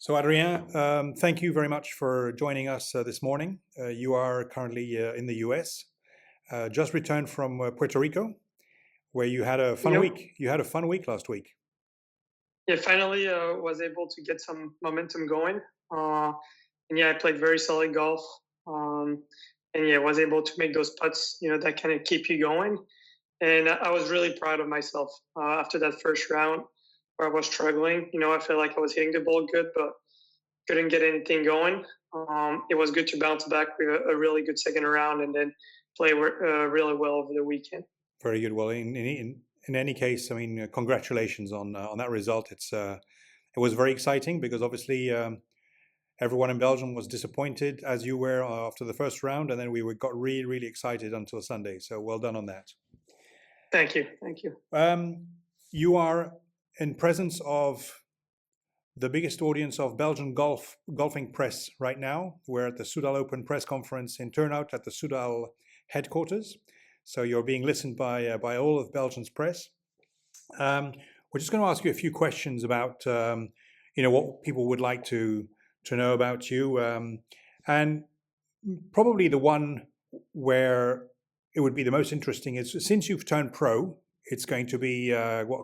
So, Adrien, thank you very much for joining us this morning. You are currently in the US, just returned from Puerto Rico, where you had a fun Yep. week. You had a fun week last week. Yeah, finally was able to get some momentum going. Uh, and yeah, I played very solid golf. And yeah, was able to make those putts, that kind of keep you going. And I was really proud of myself after that first round where I was struggling. I felt like I was hitting the ball good, but couldn't get anything going. It was good to bounce back with a really good second round and then play really well over the weekend. Very good. Well, in any case, I mean, congratulations on that result. It was very exciting because obviously everyone in Belgium was disappointed, as you were after the first round, and then got really excited until Sunday. So well done on that. Thank you. Thank you. You are in presence of the biggest audience of Belgian golfing press right now. We're at the Soudal Open press conference in Turnhout at the Soudal headquarters. So you're being listened by all of Belgium's press. We're just going to ask you a few questions about what people would like to know about you, and probably the one where it would be the most interesting is, since you've turned pro, it's going to be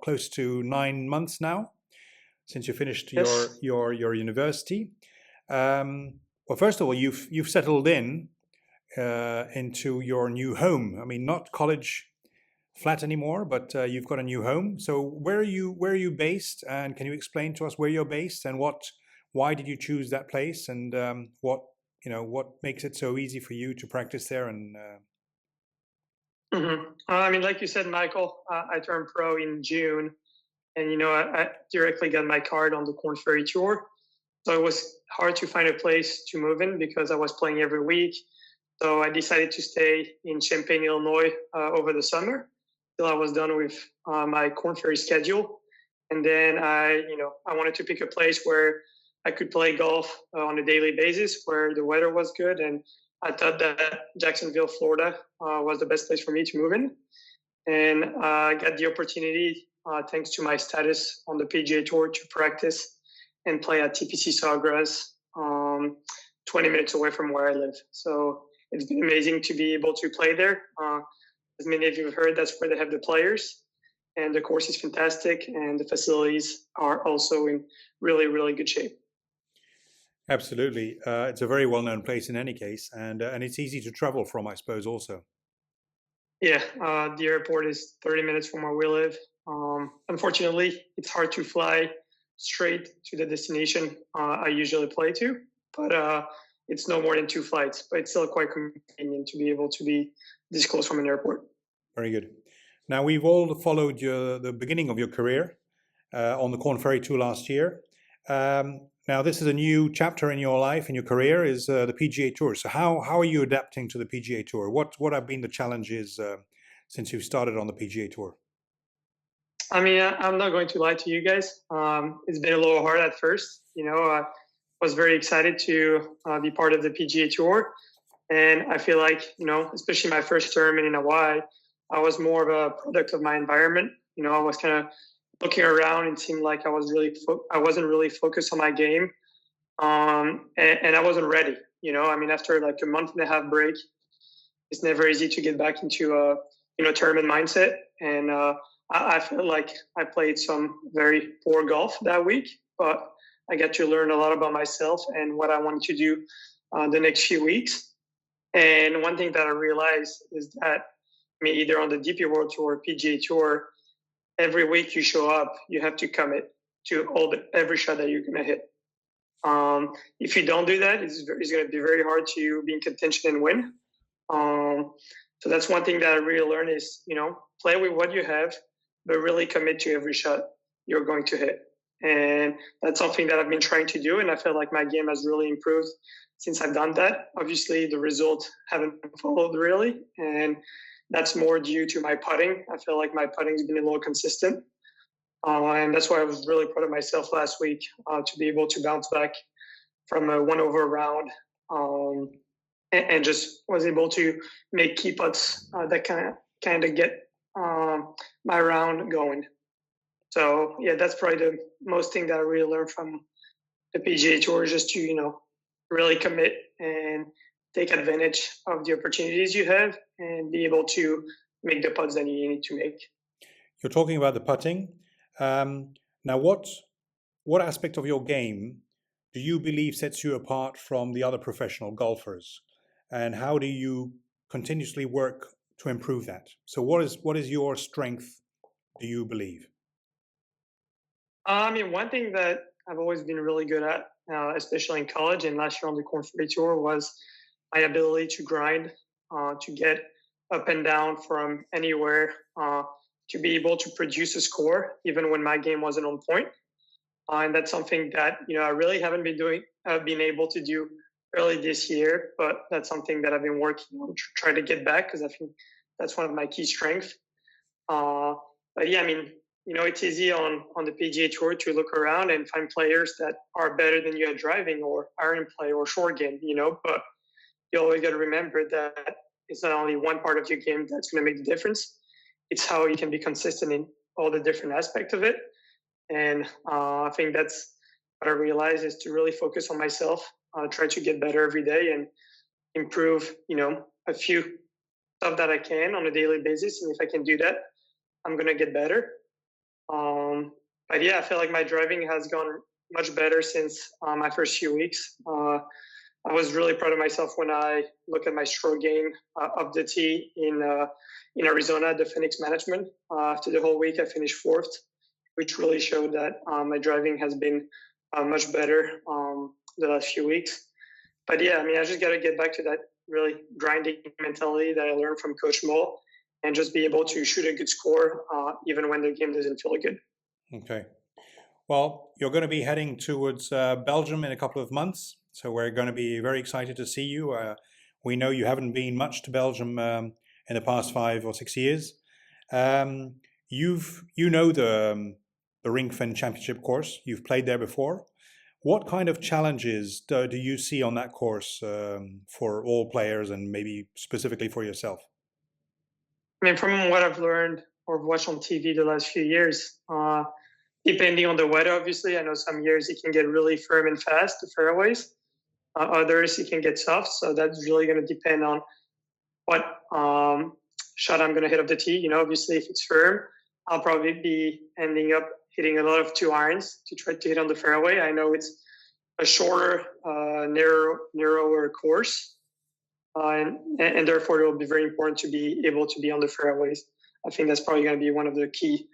close to 9 months now since you finished Yes. your university. Well, first of all, you've settled into your new home. I mean, not college flat anymore, but you've got a new home. So where are you based, and can you explain to us where you're based and why did you choose that place, and what makes it so easy for you to practice there? And I mean, like you said, Michael, I turned pro in June, and I directly got my card on the Corn Ferry Tour. So it was hard to find a place to move in because I was playing every week. So I decided to stay in Champaign, Illinois, over the summer till I was done with my Corn Ferry schedule. And then I wanted to pick a place where I could play golf on a daily basis, where the weather was good, and I thought that Jacksonville, Florida, was the best place for me to move in. And I got the opportunity, thanks to my status on the PGA Tour, to practice and play at TPC Sawgrass, 20 minutes away from where I live. So it's been amazing to be able to play there. As many of you have heard, that's where they have the players. And the course is fantastic, and the facilities are also in really good shape. Absolutely, it's a very well-known place in any case, and it's easy to travel from, I suppose, also. Yeah, the airport is 30 minutes from where we live. Unfortunately, it's hard to fly straight to the destination I usually play to, but it's no more than 2 flights. But it's still quite convenient to be able to be this close from an airport. Very good. Now, we've all followed the beginning of your career on the Corn Ferry Tour last year. Now, this is a new chapter in your life, in your career, is the PGA Tour. So how are you adapting to the PGA Tour? What have been the challenges since you started on the PGA Tour? I mean, I'm not going to lie to you guys. It's been a little hard at first. I was very excited to be part of the PGA Tour. And I feel like, especially my first tournament in Hawaii, I was more of a product of my environment. I was kind of looking around and seemed like I wasn't really focused on my game. And I wasn't ready. I mean, after like a month and a half break, it's never easy to get back into a tournament mindset. And I feel like I played some very poor golf that week, but I got to learn a lot about myself and what I wanted to do the next few weeks. And one thing that I realized is that, either on the DP World Tour or PGA Tour, every week you show up, you have to commit to every shot that you're going to hit. If you don't do that, it's going to be very hard to be in contention and win. So that's one thing that I really learned is, play with what you have, but really commit to every shot you're going to hit. And that's something that I've been trying to do, and I feel like my game has really improved since I've done that. Obviously, the results haven't followed really, and that's more due to my putting. I feel like my putting's been a little consistent, and that's why I was really proud of myself last week to be able to bounce back from a 1-over round, and just was able to make key putts that kind of get my round going. So yeah, that's probably the most thing that I really learned from the PGA Tour just to, really commit and take advantage of the opportunities you have and be able to make the putts that you need to make. You're talking about the putting. Now, what aspect of your game do you believe sets you apart from the other professional golfers? And how do you continuously work to improve that? So what is your strength, do you believe? One thing that I've always been really good at, especially in college and last year on the Corn Ferry Tour, was my ability to grind, to get up and down from anywhere, to be able to produce a score even when my game wasn't on point. And that's something that I really haven't been able to do early this year, but that's something that I've been working on to try to get back because I think that's one of my key strengths. But yeah, it's easy on the PGA Tour to look around and find players that are better than you at driving or iron play or short game, but you always got to remember that it's not only one part of your game that's going to make the difference. It's how you can be consistent in all the different aspects of it. And I think that's what I realized is to really focus on myself, try to get better every day and improve, a few stuff that I can on a daily basis. And if I can do that, I'm going to get better. But yeah, I feel like my driving has gone much better since my first few weeks. I was really proud of myself when I look at my stroke gain up the tee in Arizona, the Phoenix Management. After the whole week, I finished fourth, which really showed that my driving has been much better the last few weeks. But yeah, I just got to get back to that really grinding mentality that I learned from Coach Moll and just be able to shoot a good score even when the game doesn't feel good. Okay. Well, you're going to be heading towards Belgium in a couple of months. So we're going to be very excited to see you. We know you haven't been much to Belgium in the past 5 or 6 years. You know the Rinkven Championship course. You've played there before. What kind of challenges do you see on that course for all players and maybe specifically for yourself? From what I've learned or watched on TV the last few years, depending on the weather, obviously, I know some years it can get really firm and fast, the fairways. Others, it can get soft. So that's really going to depend on what shot I'm going to hit off the tee. Obviously, if it's firm, I'll probably be ending up hitting a lot of 2 irons to try to hit on the fairway. I know it's a shorter, narrower course. And therefore, it will be very important to be able to be on the fairways. I think that's probably going to be one of the key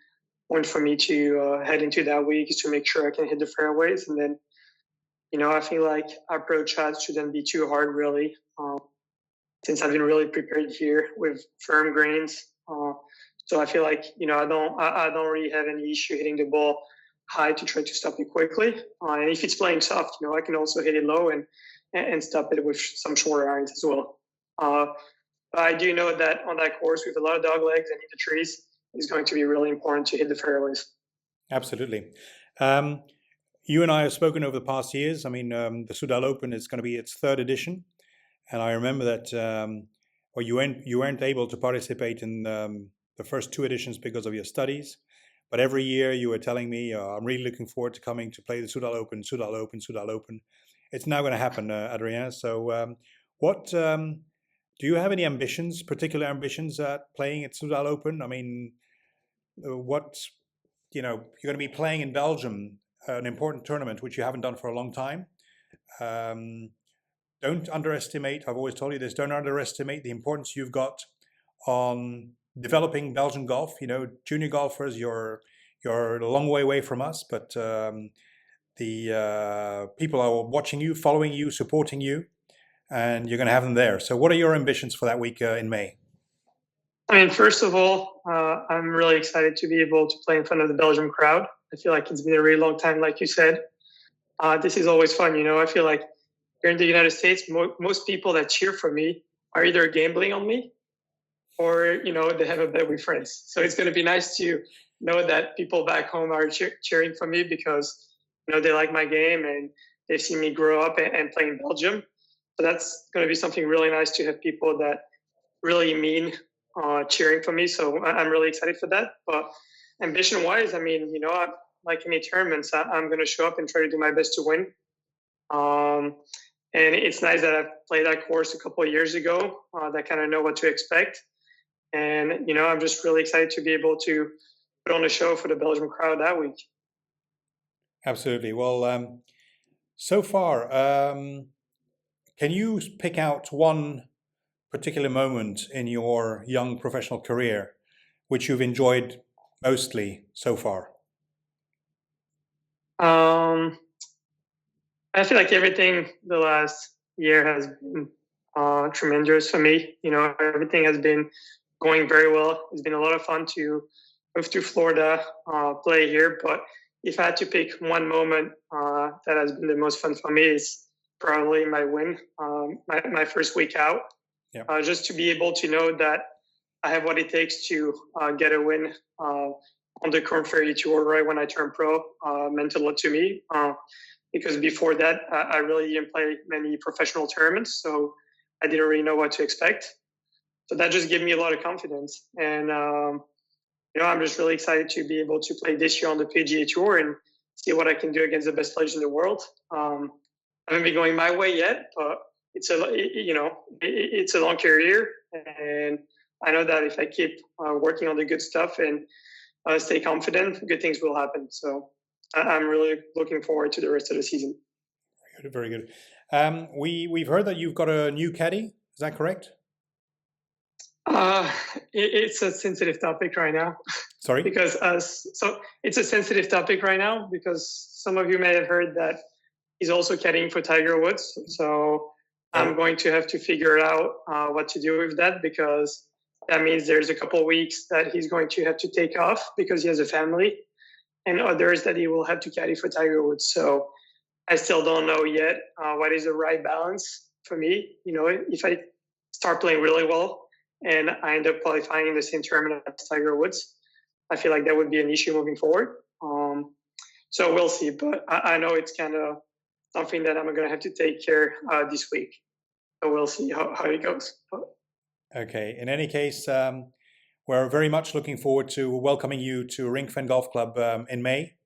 points for me to head into that week is to make sure I can hit the fairways. And then, I feel like approach shots shouldn't be too hard, really, since I've been really prepared here with firm greens. So I feel like, I don't really have any issue hitting the ball high to try to stop it quickly. And if it's playing soft, I can also hit it low and stop it with some shorter irons as well. But I do know that on that course with a lot of dog legs and in the trees, it's going to be really important to hit the fairways. Absolutely. You and I have spoken over the past years. The Soudal Open is going to be its 3rd edition. And I remember that you weren't able to participate in the first 2 editions because of your studies. But every year you were telling me, I'm really looking forward to coming to play the Soudal Open, Soudal Open, Soudal Open. It's now going to happen, Adrien. So do you have any ambitions, particular ambitions at playing at Soudal Open? You're going to be playing in Belgium, an important tournament, which you haven't done for a long time. Don't underestimate, I've always told you this, don't underestimate the importance you've got on developing Belgian golf. Junior golfers, you're a long way away from us, but the people are watching you, following you, supporting you, and you're going to have them there. So what are your ambitions for that week in May? First of all, I'm really excited to be able to play in front of the Belgian crowd. I feel like it's been a really long time, like you said. This is always fun, I feel like here in the United States, most people that cheer for me are either gambling on me or, they have a bet with friends. So it's going to be nice to know that people back home are cheering for me because, they like my game and they've seen me grow up and play in Belgium. So that's going to be something really nice to have people that really mean cheering for me. So I'm really excited for that. But ambition-wise, like any tournaments, I'm going to show up and try to do my best to win. And it's nice that I've played that course a couple of years ago, that kind of know what to expect. And, I'm just really excited to be able to put on a show for the Belgian crowd that week. Absolutely. Well, so far, can you pick out one particular moment in your young professional career which you've enjoyed mostly so far? I feel like everything the last year has been tremendous for me. Everything has been going very well. It's been a lot of fun to move to Florida, play here. But if I had to pick one moment that has been the most fun for me, is probably my win, my first week out. Yeah. Just to be able to know that I have what it takes to get a win on the Corn Ferry Tour right when I turned pro meant a lot to me. Because before that, I really didn't play many professional tournaments, so I didn't really know what to expect. So that just gave me a lot of confidence. And, I'm just really excited to be able to play this year on the PGA Tour and see what I can do against the best players in the world. I haven't been going my way yet, but it's a long career. And I know that if I keep working on the good stuff and stay confident, good things will happen. So I'm really looking forward to the rest of the season. Very good. We've heard that you've got a new caddy. Is that correct? It's a sensitive topic right now. Sorry? Because it's a sensitive topic right now because some of you may have heard that he's also caddying for Tiger Woods. So I'm going to have to figure out what to do with that, because that means there's a couple of weeks that he's going to have to take off because he has a family, and others that he will have to caddy for Tiger Woods. So I still don't know yet what is the right balance for me. If I start playing really well and I end up qualifying in the same tournament as Tiger Woods, I feel like that would be an issue moving forward. So we'll see. But I know it's kind of something that I'm going to have to take care this week. So we'll see how it goes. Okay. In any case, we're very much looking forward to welcoming you to Rinkven Golf Club in May.